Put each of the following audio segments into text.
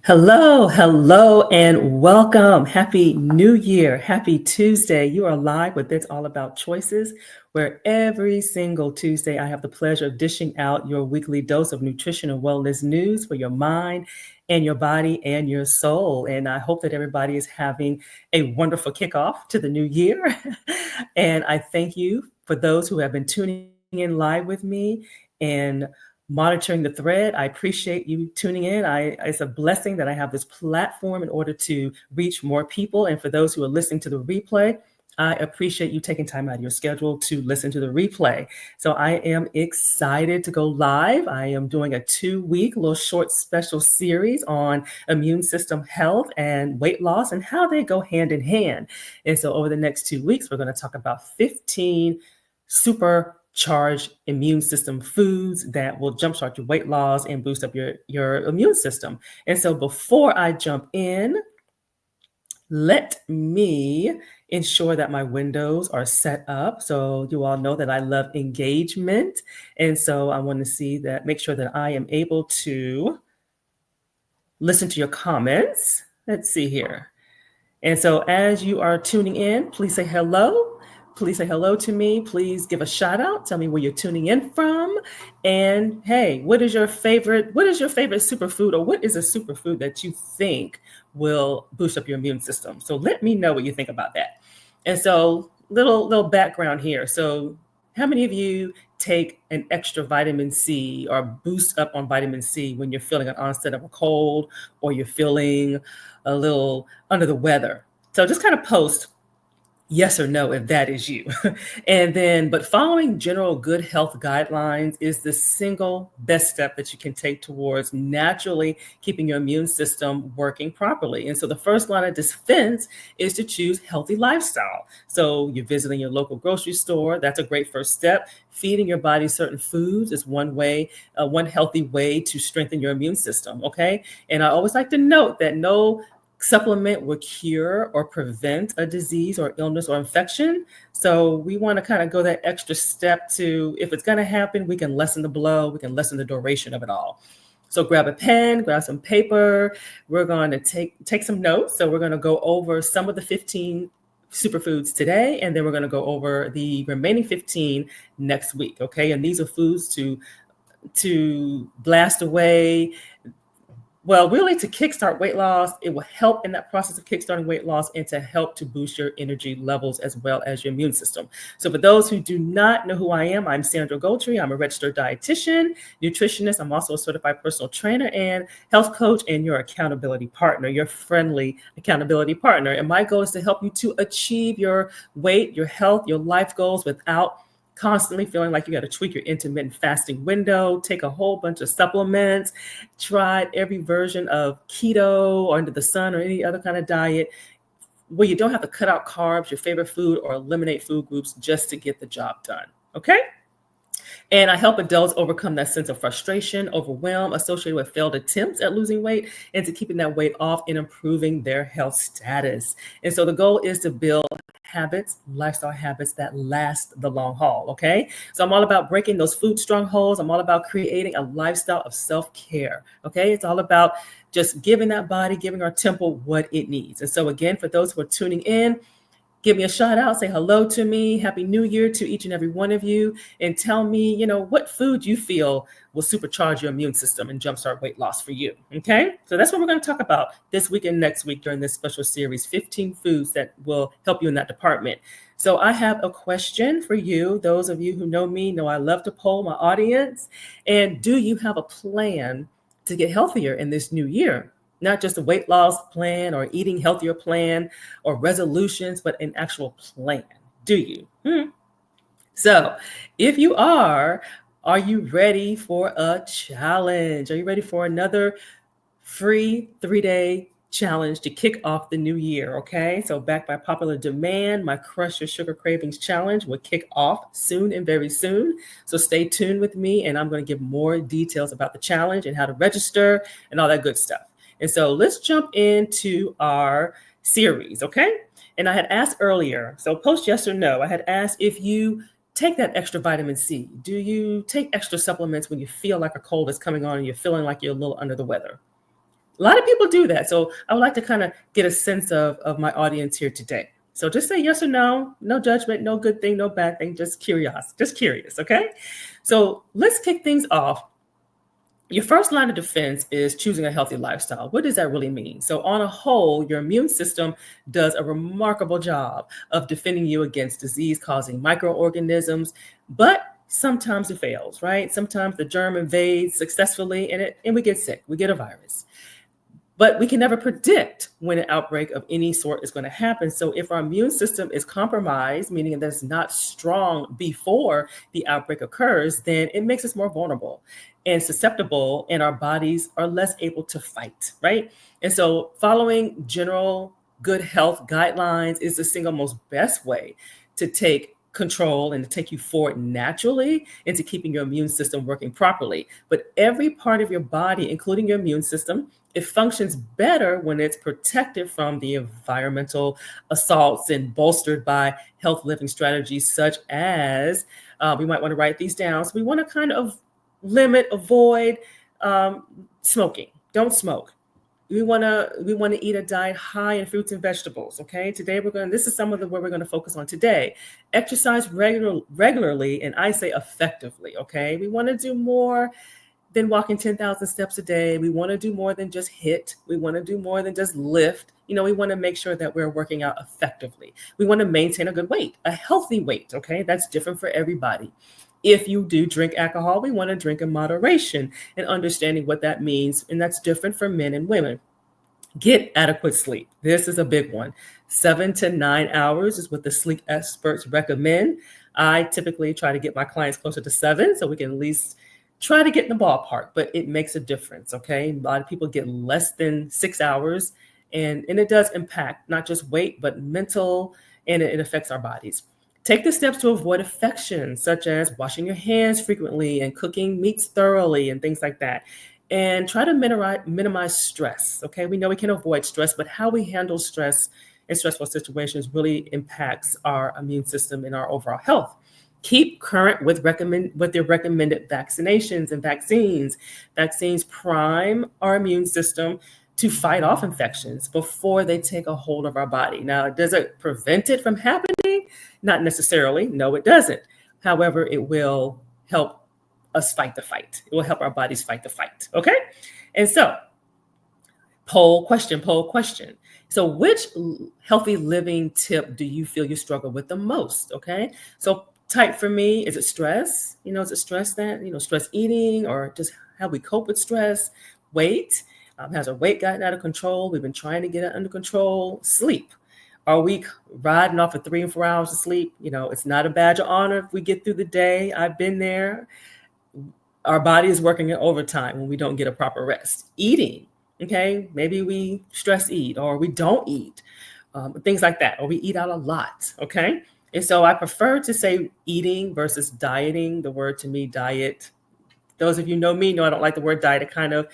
Hello, hello, and welcome. Happy New Year. Happy Tuesday. You are live with It's All About Choices, where every single Tuesday I have the pleasure of dishing out your weekly dose of nutrition and wellness news for your mind and your body and your soul. And I hope that everybody is having a wonderful kickoff to the new year. And I thank you for those who have been tuning in live with me and monitoring the thread. I appreciate you tuning in. It's a blessing that I have this platform in order to reach more people. And for those who are listening to the replay, I appreciate you taking time out of your schedule to listen to the replay. So I am excited to go live. I am doing a 2-week little short special series on immune system health and weight loss and how they go hand in hand. And so over the next 2 weeks, we're going to talk about 15 supercharged immune system foods that will jumpstart your weight loss and boost up your immune system. And so before I jump in, let me ensure that my windows are set up. So you all know that I love engagement. And so I want to make sure that I am able to listen to your comments. Let's see here. And so as you are tuning in, please say hello. Please say hello to me. Please give a shout out. Tell me where you're tuning in from. And hey, what is your favorite superfood, or what is a superfood that you think will boost up your immune system? So let me know what you think about that. And so little background here. So how many of you take an extra vitamin C or boost up on vitamin C when you're feeling an onset of a cold or you're feeling a little under the weather? So just kind of post yes or no if that is you. But following general good health guidelines is the single best step that you can take towards naturally keeping your immune system working properly. And so the first line of defense is to choose healthy lifestyle. So you're visiting your local grocery store. That's a great first step. Feeding your body certain foods is one healthy way to strengthen your immune system. Okay. And I always like to note that no supplement will cure or prevent a disease or illness or infection. So we want to kind of go that extra step to, if it's going to happen, we can lessen the blow, we can lessen the duration of it all. So grab a pen, grab some paper. We're going to take some notes. So we're going to go over some of the 15 superfoods today, and then we're going to go over the remaining 15 next week. Okay. And these are foods to blast away. Well, really to kickstart weight loss. It will help in that process of kickstarting weight loss and to help to boost your energy levels as well as your immune system. So for those who do not know who I am, I'm Sandra Goldtree. I'm a registered dietitian, nutritionist. I'm also a certified personal trainer and health coach and your accountability partner, your friendly accountability partner. And my goal is to help you to achieve your weight, your health, your life goals without constantly feeling like you got to tweak your intermittent fasting window, take a whole bunch of supplements, tried every version of keto or under the sun or any other kind of diet where you don't have to cut out carbs, your favorite food, or eliminate food groups just to get the job done. Okay? And I help adults overcome that sense of frustration, overwhelm associated with failed attempts at losing weight and to keeping that weight off and improving their health status. And so the goal is to build lifestyle habits that last the long haul. Okay. So I'm all about breaking those food strongholds. I'm all about creating a lifestyle of self-care. Okay. It's all about just giving that body, giving our temple what it needs. And so again, for those who are tuning in, give me a shout out, say hello to me. Happy New Year to each and every one of you. And tell me, what food you feel will supercharge your immune system and jumpstart weight loss for you. Okay. So that's what we're going to talk about this week and next week during this special series, 15 foods that will help you in that department. So I have a question for you. Those of you who know me know I love to poll my audience. And do you have a plan to get healthier in this new year? Not just a weight loss plan or eating healthier plan or resolutions, but an actual plan. Do you? So if you are you ready for a challenge? Are you ready for another free 3-day challenge to kick off the new year? Okay, so backed by popular demand, my Crush Your Sugar Cravings Challenge will kick off soon and very soon. So stay tuned with me, and I'm going to give more details about the challenge and how to register and all that good stuff. And so let's jump into our series, okay? And I had asked earlier, so post yes or no, I had asked if you take that extra vitamin C. Do you take extra supplements when you feel like a cold is coming on and you're feeling like you're a little under the weather? A lot of people do that. So I would like to kind of get a sense of my audience here today. So just say yes or no, no judgment, no good thing, no bad thing, just curious, okay? So let's kick things off. Your first line of defense is choosing a healthy lifestyle. What does that really mean? So, on a whole, your immune system does a remarkable job of defending you against disease causing microorganisms, but sometimes it fails, right? Sometimes the germ invades successfully and we get sick, we get a virus. But we can never predict when an outbreak of any sort is going to happen. So if our immune system is compromised, meaning that it's not strong before the outbreak occurs, then it makes us more vulnerable and susceptible, and our bodies are less able to fight, right? And so following general good health guidelines is the single most best way to take control and to take you forward naturally into keeping your immune system working properly. But every part of your body, including your immune system, it functions better when it's protected from the environmental assaults and bolstered by health living strategies such as, we might want to write these down. So we want to kind of avoid smoking. Don't smoke. We want to eat a diet high in fruits and vegetables. Okay. Today this is some of what we're going to focus on today. Exercise regularly, and I say effectively. Okay. We want to do more than walking 10,000 steps a day. We want to do more than just HIIT. We want to do more than just lift. We want to make sure that we're working out effectively. We want to maintain a good weight, a healthy weight. Okay. That's different for everybody. If you do drink alcohol, we want to drink in moderation and understanding what that means. And that's different for men and women. Get adequate sleep. This is a big one. 7 to 9 hours is what the sleep experts recommend. I typically try to get my clients closer to 7 so we can at least try to get in the ballpark, but it makes a difference, okay? A lot of people get less than 6 hours, and it does impact not just weight, but mental, and it affects our bodies. Take the steps to avoid infections, such as washing your hands frequently and cooking meats thoroughly and things like that. And try to minimize stress, okay? We know we can avoid stress, but how we handle stress in stressful situations really impacts our immune system and our overall health. Keep current with their recommended vaccinations and vaccines. Vaccines prime our immune system to fight off infections before they take a hold of our body. Now, does it prevent it from happening? Not necessarily. No, it doesn't. However, it will help us fight the fight. It will help our bodies fight the fight. Okay? And so, poll question. So which healthy living tip do you feel you struggle with the most? Okay? So type for me, is it stress? Is it stress stress eating, or just how we cope with stress? Weight? Has our weight gotten out of control? We've been trying to get it under control. Sleep. Are we riding off of 3 and 4 hours of sleep? It's not a badge of honor if we get through the day. I've been there. Our body is working in overtime when we don't get a proper rest. Eating. Okay. Maybe we stress eat, or we don't eat, things like that, or we eat out a lot. Okay. And so I prefer to say eating versus dieting. The word to me, diet, those of you know me know I don't like the word diet. It kind of,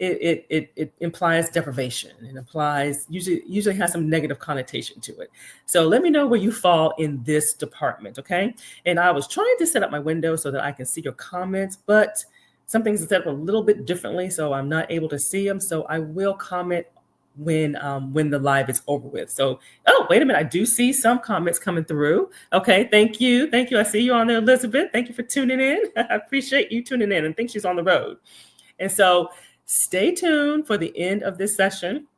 it implies deprivation. It implies, usually has some negative connotation to it. So let me know where you fall in this department, okay? And I was trying to set up my window so that I can see your comments, but some things are set up a little bit differently, so I'm not able to see them. So I will comment when the live is over with. So, oh, wait a minute. I do see some comments coming through. Okay. Thank you. I see you on there, Elizabeth. Thank you for tuning in. I appreciate you tuning in, and think she's on the road. And so stay tuned for the end of this session.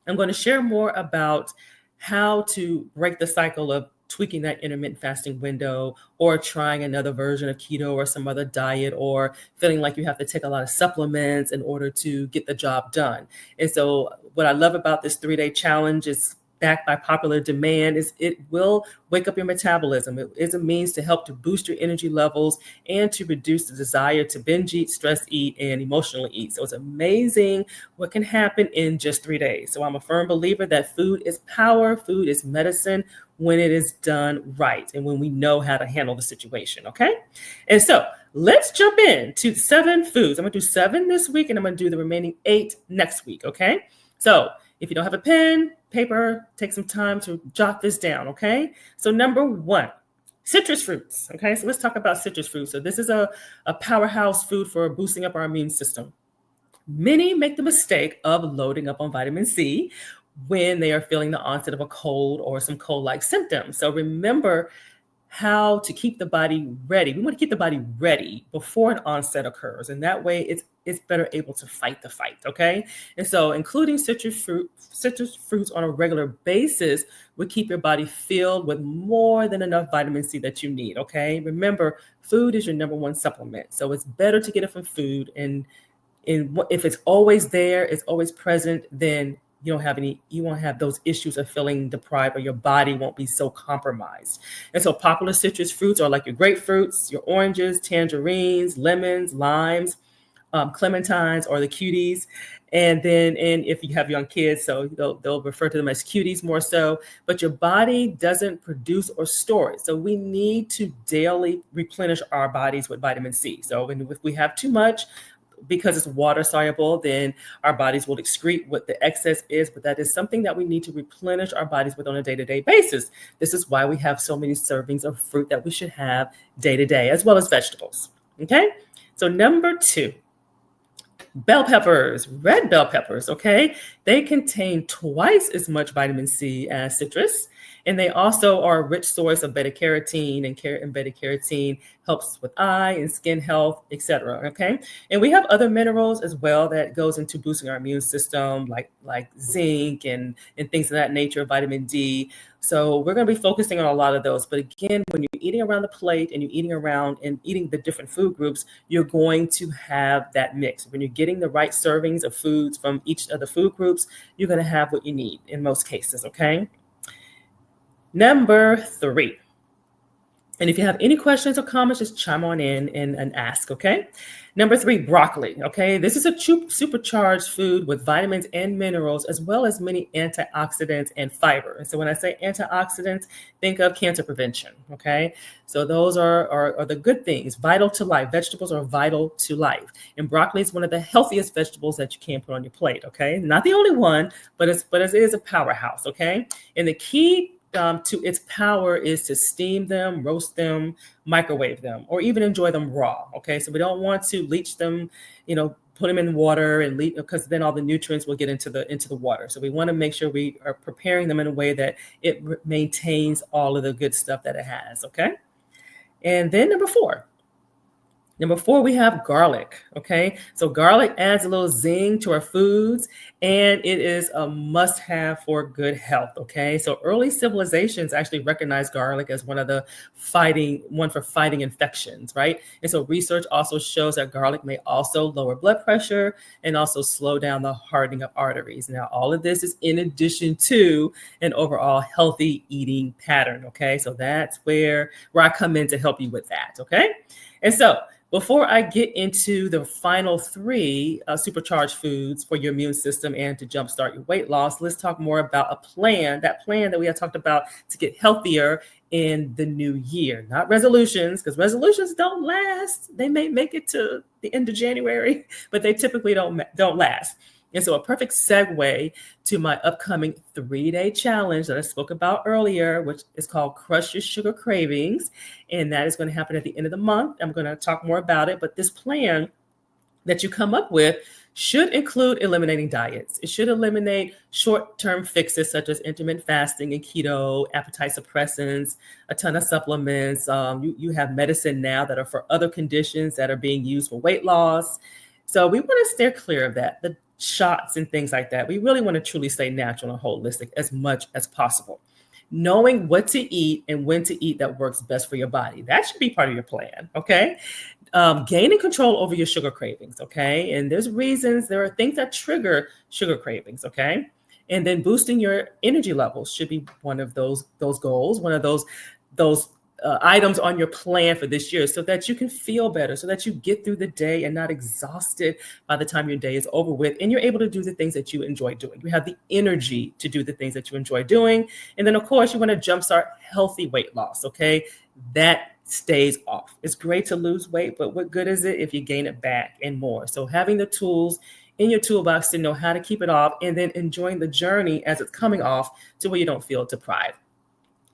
I'm going to share more about how to break the cycle of tweaking that intermittent fasting window, or trying another version of keto or some other diet, or feeling like you have to take a lot of supplements in order to get the job done. And so what I love about this 3-day challenge is backed by popular demand is it will wake up your metabolism. It is a means to help to boost your energy levels and to reduce the desire to binge eat, stress eat, and emotionally eat. So it's amazing what can happen in just 3 days. So I'm a firm believer that food is power, food is medicine when it is done right and when we know how to handle the situation, okay? And so let's jump into 7 foods. I'm gonna do 7 this week, and I'm gonna do the remaining 8 next week, okay? So if you don't have a pen, paper, take some time to jot this down, okay? So number 1, citrus fruits, okay? So let's talk about citrus fruits. So this is a powerhouse food for boosting up our immune system. Many make the mistake of loading up on vitamin C when they are feeling the onset of a cold or some cold-like symptoms. So remember how to keep the body ready. We want to keep the body ready before an onset occurs, and that way it's better able to fight the fight. Okay, and so including citrus fruits on a regular basis would keep your body filled with more than enough vitamin C that you need. Okay, remember, food is your number one supplement, so it's better to get it from food. And if it's always there, it's always present, then you won't have those issues of feeling deprived, or your body won't be so compromised. And so popular citrus fruits are like your grapefruits, your oranges, tangerines, lemons, limes, clementines, or the cuties. And if you have young kids, so they'll refer to them as cuties more so, but your body doesn't produce or store it. So we need to daily replenish our bodies with vitamin C. So if we have too much, because it's water soluble, then our bodies will excrete what the excess is, but that is something that we need to replenish our bodies with on a day-to-day basis. This is why we have so many servings of fruit that we should have day to day, as well as vegetables. Okay, so number 2, bell peppers, red bell peppers. Okay, they contain twice as much vitamin C as citrus, and they also are a rich source of beta carotene, and beta carotene helps with eye and skin health, etc. Okay, and we have other minerals as well that goes into boosting our immune system, like zinc and things of that nature, vitamin D. So we're going to be focusing on a lot of those. But again, when you're eating around the plate and you're eating around and eating the different food groups, you're going to have that mix. When you're getting the right servings of foods from each of the food groups, you're going to have what you need in most cases. Okay. Number 3. And if you have any questions or comments, just chime on in and ask, okay? Number 3, broccoli, okay? This is a supercharged food with vitamins and minerals, as well as many antioxidants and fiber. And so when I say antioxidants, think of cancer prevention, okay? So those are the good things, vital to life. Vegetables are vital to life. And broccoli is one of the healthiest vegetables that you can put on your plate, okay? Not the only one, but it is a powerhouse, okay? And the key to its power is to steam them, roast them, microwave them, or even enjoy them raw. Okay, so we don't want to leach them, put them in water and because then all the nutrients will get into the water. So we want to make sure we are preparing them in a way that it maintains all of the good stuff that it has. Okay, and then number 4. Number 4, we have garlic, okay? So garlic adds a little zing to our foods, and it is a must-have for good health, okay? So early civilizations actually recognized garlic as one for fighting infections, right? And so research also shows that garlic may also lower blood pressure and also slow down the hardening of arteries. Now, all of this is in addition to an overall healthy eating pattern, okay? So that's where I come in to help you with that, okay? And so before I get into the final 3 supercharged foods for your immune system and to jumpstart your weight loss, let's talk more about that plan that we had talked about to get healthier in the new year. Not resolutions, because resolutions don't last. They may make it to the end of January, but they typically don't last. And so a perfect segue to my upcoming 3-day challenge that I spoke about earlier, which is called Crush Your Sugar Cravings. And that is going to happen at the end of the month. I'm going to talk more about it. But this plan that you come up with should include eliminating diets. It should eliminate short-term fixes such as intermittent fasting and keto, appetite suppressants, a ton of supplements. You have medicine now that are for other conditions that are being used for weight loss. So we want to steer clear of that. The shots and things like that. We really want to truly stay natural and holistic as much as possible. Knowing what to eat and when to eat that works best for your body. That should be part of your plan, okay? Gaining control over your sugar cravings, okay? And there are things that trigger sugar cravings, okay? And then boosting your energy levels should be one of those goals, one of those items on your plan for this year, so that you can feel better, so that you get through the day and not exhausted by the time your day is over with, and you're able to do the things that you enjoy doing. You have the energy to do the things that you enjoy doing. And then, of course, you want to jumpstart healthy weight loss, okay? That stays off. It's great to lose weight, but what good is it if you gain it back and more? So having the tools in your toolbox to know how to keep it off, and then enjoying the journey as it's coming off to where you don't feel deprived.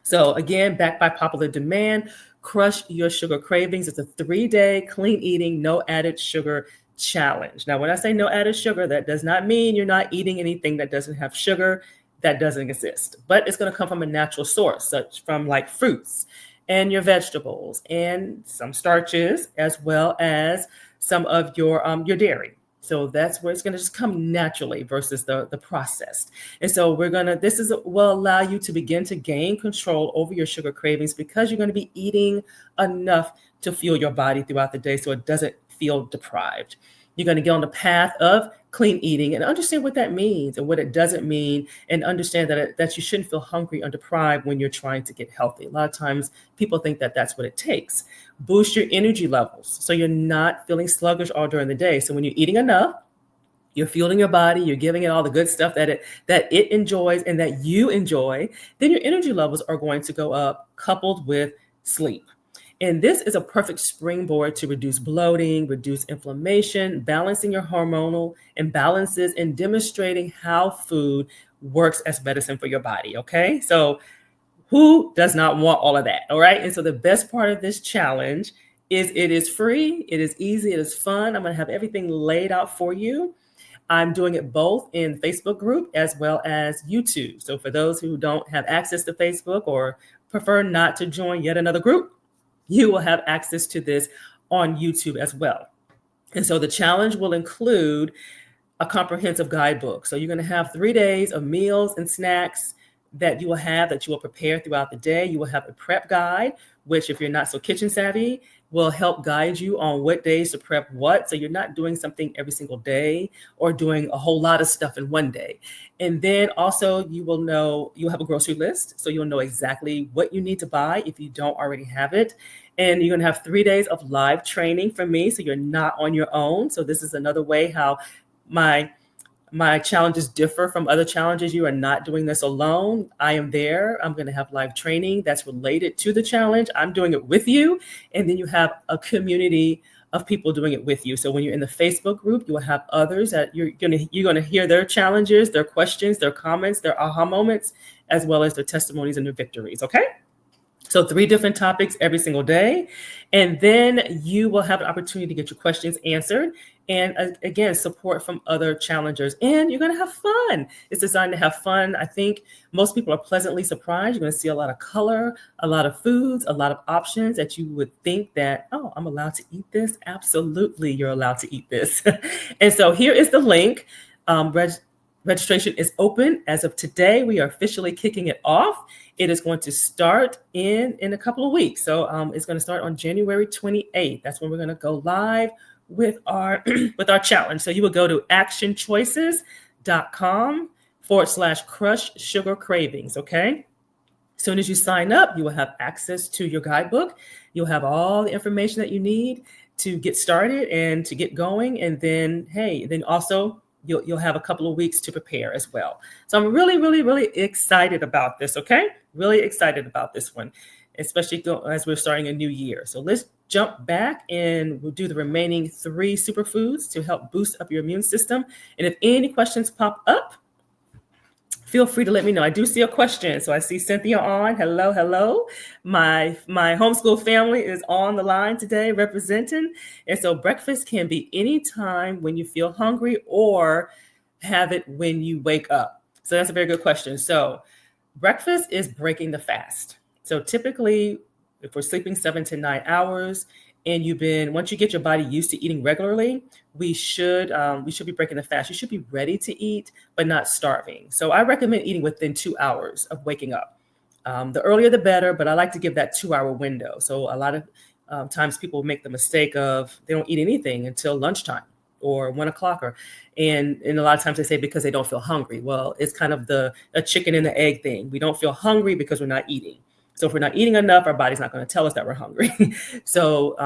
So again, backed by popular demand, Crush Your Sugar Cravings. It's a 3-day clean eating, no added sugar challenge. Now, when I say no added sugar, that does not mean you're not eating anything that doesn't have sugar. That doesn't exist, but it's going to come from a natural source, such from like fruits and your vegetables and some starches, as well as some of your dairy. So that's where it's going to just come naturally versus the processed. And so this will allow you to begin to gain control over your sugar cravings because you're going to be eating enough to fuel your body throughout the day so it doesn't feel deprived. You're going to get on the path of clean eating and understand what that means and what it doesn't mean, and understand that you shouldn't feel hungry or deprived when you're trying to get healthy. A lot of times people think that that's what it takes. Boost your energy levels so you're not feeling sluggish all during the day. So when you're eating enough, you're fueling your body, you're giving it all the good stuff that it enjoys and that you enjoy, then your energy levels are going to go up, coupled with sleep. And this is a perfect springboard to reduce bloating, reduce inflammation, balancing your hormonal imbalances, and demonstrating how food works as medicine for your body, okay? So who does not want all of that, all right? And so the best part of this challenge is it is free, it is easy, it is fun. I'm gonna have everything laid out for you. I'm doing it both in Facebook group as well as YouTube. So for those who don't have access to Facebook or prefer not to join yet another group, you will have access to this on YouTube as well. And so the challenge will include a comprehensive guidebook. So you're going to have 3 days of meals and snacks that you will prepare throughout the day. You will have a prep guide, which, if you're not so kitchen savvy, will help guide you on what days to prep what. So you're not doing something every single day or doing a whole lot of stuff in one day. And then also you'll have a grocery list. So you'll know exactly what you need to buy if you don't already have it. And you're going to have 3 days of live training from me. So you're not on your own. So this is another way how my challenges differ from other challenges. You are not doing this alone. I am there. I'm going to have live training that's related to the challenge. I'm doing it with you. And then you have a community of people doing it with you. So when you're in the Facebook group, you will have others that you're going to hear their challenges, their questions, their comments, their aha moments, as well as their testimonies and their victories. Okay? So 3 different topics every single day. And then you will have an opportunity to get your questions answered. And again, support from other challengers. And you're going to have fun. It's designed to have fun. I think most people are pleasantly surprised. You're going to see a lot of color, a lot of foods, a lot of options that you would think that, oh, I'm allowed to eat this. Absolutely, you're allowed to eat this. And so here is the link. Registration is open as of today. We are officially kicking it off. It is going to start in a couple of weeks. So it's going to start on January 28th. That's when we're going to go live with our challenge. So you will go to actionchoices.com/crush sugar cravings. Okay. As soon as you sign up, you will have access to your guidebook. You'll have all the information that you need to get started and to get going. And then, then also you'll have a couple of weeks to prepare as well. So I'm really, really, really excited about this. Okay. Really excited about this one, especially as we're starting a new year. So let's jump back and we'll do the remaining 3 superfoods to help boost up your immune system. And if any questions pop up, feel free to let me know. I do see a question. So I see Cynthia on. Hello, hello. My homeschool family is on the line today representing. And so breakfast can be any time when you feel hungry or have it when you wake up. So that's a very good question. So breakfast is breaking the fast. So typically, if we're sleeping 7 to 9 hours and once you get your body used to eating regularly, we should be breaking the fast. You should be ready to eat, but not starving. So I recommend eating within 2 hours of waking up. The earlier, the better, but I like to give that 2-hour window. So a lot of times people make the mistake of they don't eat anything until lunchtime or 1 o'clock, and a lot of times they say because they don't feel hungry. Well, it's kind of a chicken and the egg thing. We don't feel hungry because we're not eating. So if we're not eating enough, our body's not going to tell us that we're hungry. So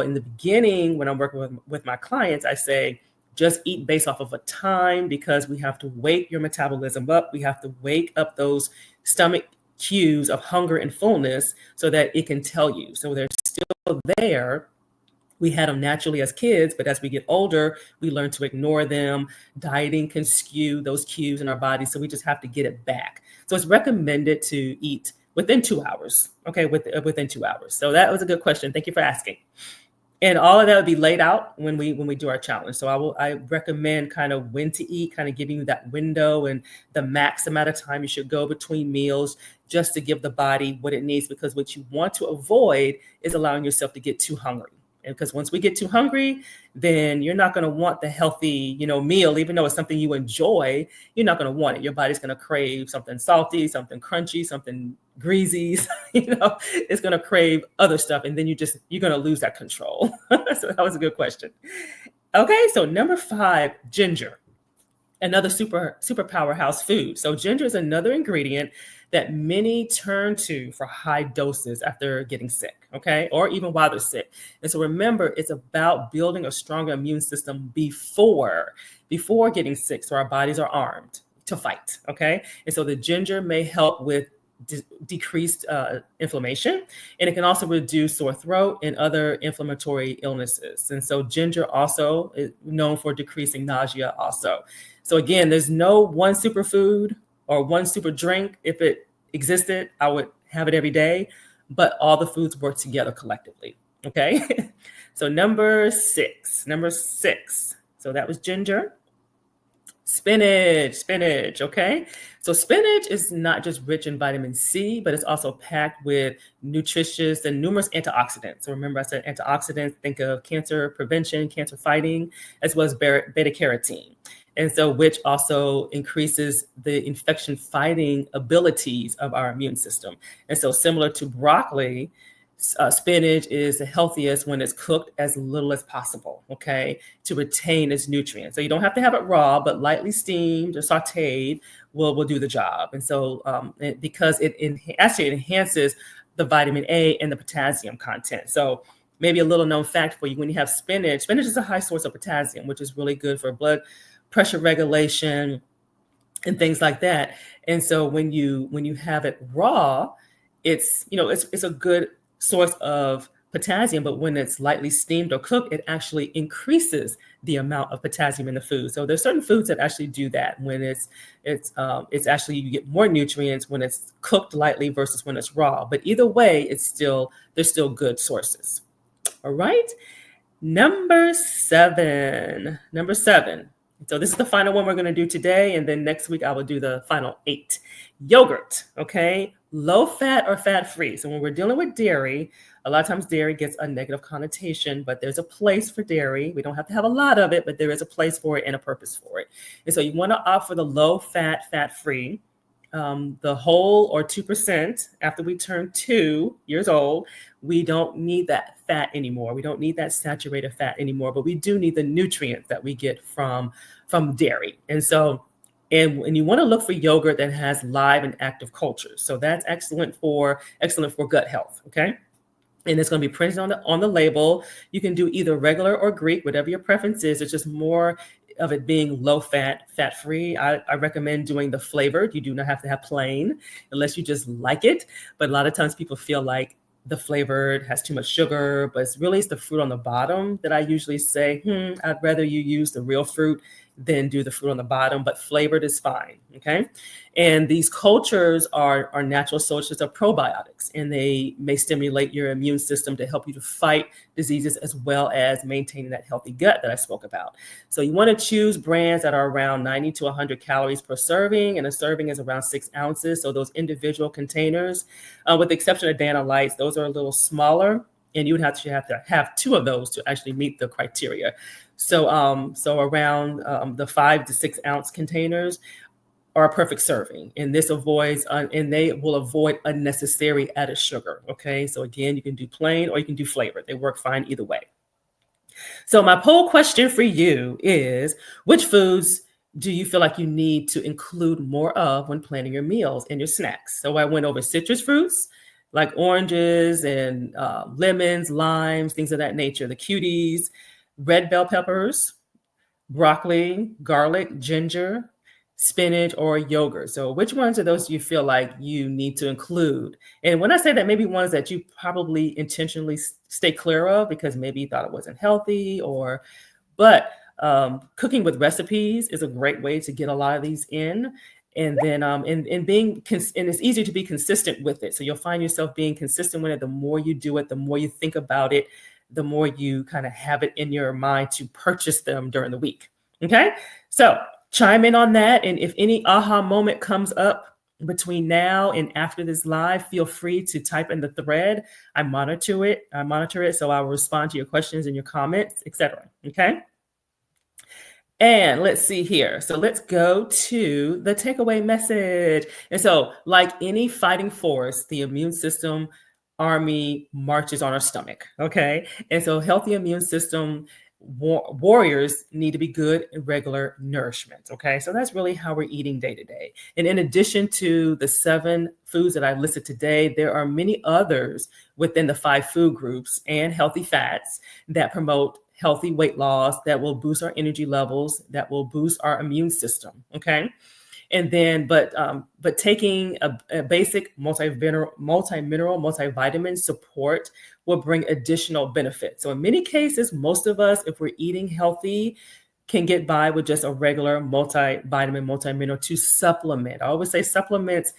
in the beginning, when I'm working with my clients, I say, just eat based off of a time, because we have to wake your metabolism up. We have to wake up those stomach cues of hunger and fullness so that it can tell you. So they're still there. We had them naturally as kids, but as we get older, we learn to ignore them. Dieting can skew those cues in our bodies. So we just have to get it back. So it's recommended to eat within 2 hours. Okay, within 2 hours. So that was a good question. Thank you for asking. And all of that would be laid out when we do our challenge. So I recommend kind of when to eat, kind of giving you that window and the max amount of time you should go between meals, just to give the body what it needs, because what you want to avoid is allowing yourself to get too hungry. And because once we get too hungry, then you're not going to want the healthy, meal, even though it's something you enjoy. You're not going to want it. Your body's going to crave something salty, something crunchy, something greasy. It's going to crave other stuff, and then you're going to lose that control. So that was a good question. Okay, so number 5, ginger, another super powerhouse food. So ginger is another ingredient that many turn to for high doses after getting sick, okay, or even while they're sick. And so remember, it's about building a stronger immune system before getting sick, so our bodies are armed to fight, okay? And so the ginger may help with decreased inflammation, and it can also reduce sore throat and other inflammatory illnesses. And so ginger also is known for decreasing nausea also. So again, there's no one superfood or one super drink. If it existed, I would have it every day, but all the foods work together collectively. Okay. So number six. So that was ginger. Spinach. Okay. So spinach is not just rich in vitamin C, but it's also packed with nutritious and numerous antioxidants. So remember, I said antioxidants, think of cancer prevention, cancer fighting, as well as beta carotene. And so which also increases the infection fighting abilities of our immune system. And so similar to broccoli, spinach is the healthiest when it's cooked as little as possible, okay, to retain its nutrients. So you don't have to have it raw, but lightly steamed or sauteed will do the job. And so because it actually enhances the vitamin A and the potassium content. So maybe a little known fact for you, when you have spinach is a high source of potassium, which is really good for blood pressure regulation and things like that. And so when you have it raw, it's a good source of potassium, but when it's lightly steamed or cooked, it actually increases the amount of potassium in the food. So there's certain foods that actually do that. When it's actually, you get more nutrients when it's cooked lightly versus when it's raw. But either way, they're still good sources. All right. Number seven. So this is the final one we're going to do today. And then next week, I will do the final 8. Yogurt, okay? Low fat or fat-free. So when we're dealing with dairy, a lot of times dairy gets a negative connotation, but there's a place for dairy. We don't have to have a lot of it, but there is a place for it and a purpose for it. And so you want to opt for the low fat, fat-free, the whole or 2%. After we turn 2 years old, we don't need that fat anymore. We don't need that saturated fat anymore, but we do need the nutrients that we get from dairy. And you want to look for yogurt that has live and active cultures. So that's excellent for gut health. Okay. And it's going to be printed on the label. You can do either regular or Greek, whatever your preference is. It's just more of it being low fat, fat free. I recommend doing the flavored. You do not have to have plain unless you just like it. But a lot of times people feel like the flavored has too much sugar, but it's the fruit on the bottom that I usually say, I'd rather you use the real fruit than do the fruit on the bottom, but flavored is fine, okay? And these cultures are natural sources of probiotics, and they may stimulate your immune system to help you to fight diseases as well as maintaining that healthy gut that I spoke about. So you want to choose brands that are around 90 to 100 calories per serving, and a serving is around 6 ounces. So those individual containers, with the exception of Dana Lights, those are a little smaller, and you would have to have 2 of those to actually meet the criteria. So around the 5 to 6 ounce containers are a perfect serving, and they will avoid unnecessary added sugar. Okay, so again, you can do plain or you can do flavored. They work fine either way. So my poll question for you is, which foods do you feel like you need to include more of when planning your meals and your snacks? So I went over citrus fruits like oranges and lemons, limes, things of that nature, the cuties, red bell peppers, broccoli, garlic, ginger, spinach, or yogurt. So which ones of those do you feel like you need to include? And when I say that, maybe ones that you probably intentionally stay clear of because maybe you thought it wasn't healthy, but cooking with recipes is a great way to get a lot of these in. And then and it's easier to be consistent with it. So you'll find yourself being consistent with it. The more you do it, the more you think about it, the more you kind of have it in your mind to purchase them during the week. Okay, so chime in on that. And if any aha moment comes up between now and after this live, feel free to type in the thread. I monitor it. So I will respond to your questions and your comments, etc. Okay. And let's see here. So let's go to the takeaway message. And so, like any fighting force, the immune system army marches on our stomach. Okay. And so, healthy immune system warriors need to be good and regular nourishment. Okay. So, that's really how we're eating day to day. And in addition to the 7 foods that I listed today, there are many others within the 5 food groups and healthy fats that promote healthy weight loss, that will boost our energy levels, that will boost our immune system. Okay. And then, but taking a basic multi-mineral, multivitamin support will bring additional benefits. So in many cases, most of us, if we're eating healthy, can get by with just a regular multivitamin, multi-mineral to supplement. I always say supplement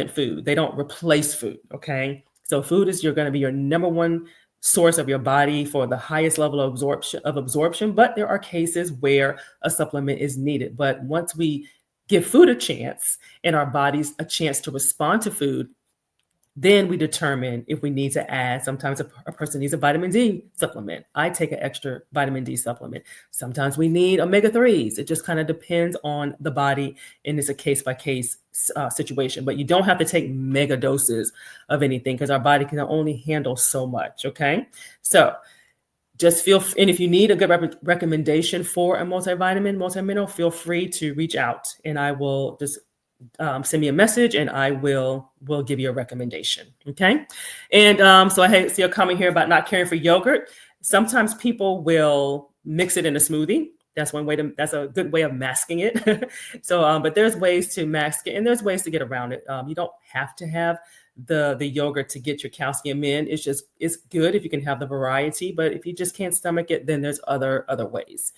food. They don't replace food. Okay. So food is going to be your number one source of your body for the highest level of absorption, but there are cases where a supplement is needed. But once we give food a chance and our bodies a chance to respond to food, then we determine if we need to add. Sometimes a person needs a vitamin D supplement. I take an extra vitamin D supplement. Sometimes we need omega-3s. It just kind of depends on the body, and it's a case-by-case situation. But you don't have to take mega doses of anything because our body can only handle so much, okay? So just and if you need a good recommendation for a multivitamin, multi-mineral, feel free to reach out, and I will just send me a message and I will give you a recommendation. Okay. And so I see a comment here about not caring for yogurt. Sometimes people will mix it in a smoothie. That's that's a good way of masking it. So, but there's ways to mask it and there's ways to get around it. You don't have to have the yogurt to get your calcium in. It's good if you can have the variety, but if you just can't stomach it, then there's other ways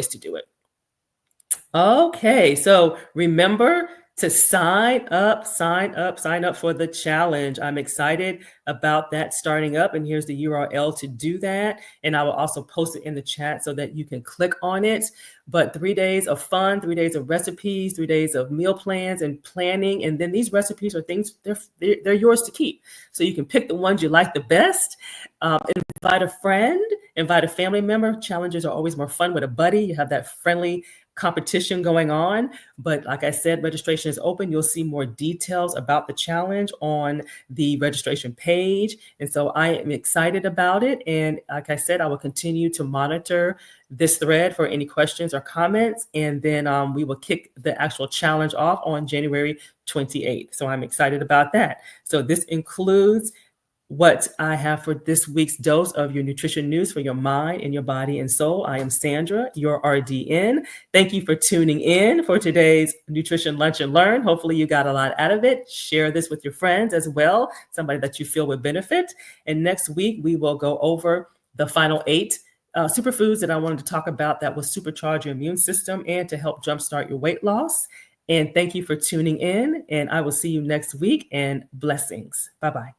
to do it. Okay. So remember to sign up for the challenge. I'm excited about that starting up, and here's the URL to do that. And I will also post it in the chat so that you can click on it. But 3 days of fun, 3 days of recipes, 3 days of meal plans and planning. And then these recipes are things, they're yours to keep. So you can pick the ones you like the best. Invite a friend, invite a family member. Challenges are always more fun with a buddy. You have that friendly competition going on. But like I said, registration is open. You'll see more details about the challenge on the registration page. And so I am excited about it. And like I said, I will continue to monitor this thread for any questions or comments. And then we will kick the actual challenge off on January 28th. So I'm excited about that. So this includes what I have for this week's dose of your nutrition news for your mind and your body and soul. I am Sandra, your RDN. Thank you for tuning in for today's Nutrition Lunch and Learn. Hopefully you got a lot out of it. Share this with your friends as well, somebody that you feel would benefit. And next week, we will go over the final 8 superfoods that I wanted to talk about that will supercharge your immune system and to help jumpstart your weight loss. And thank you for tuning in. And I will see you next week, and blessings. Bye-bye.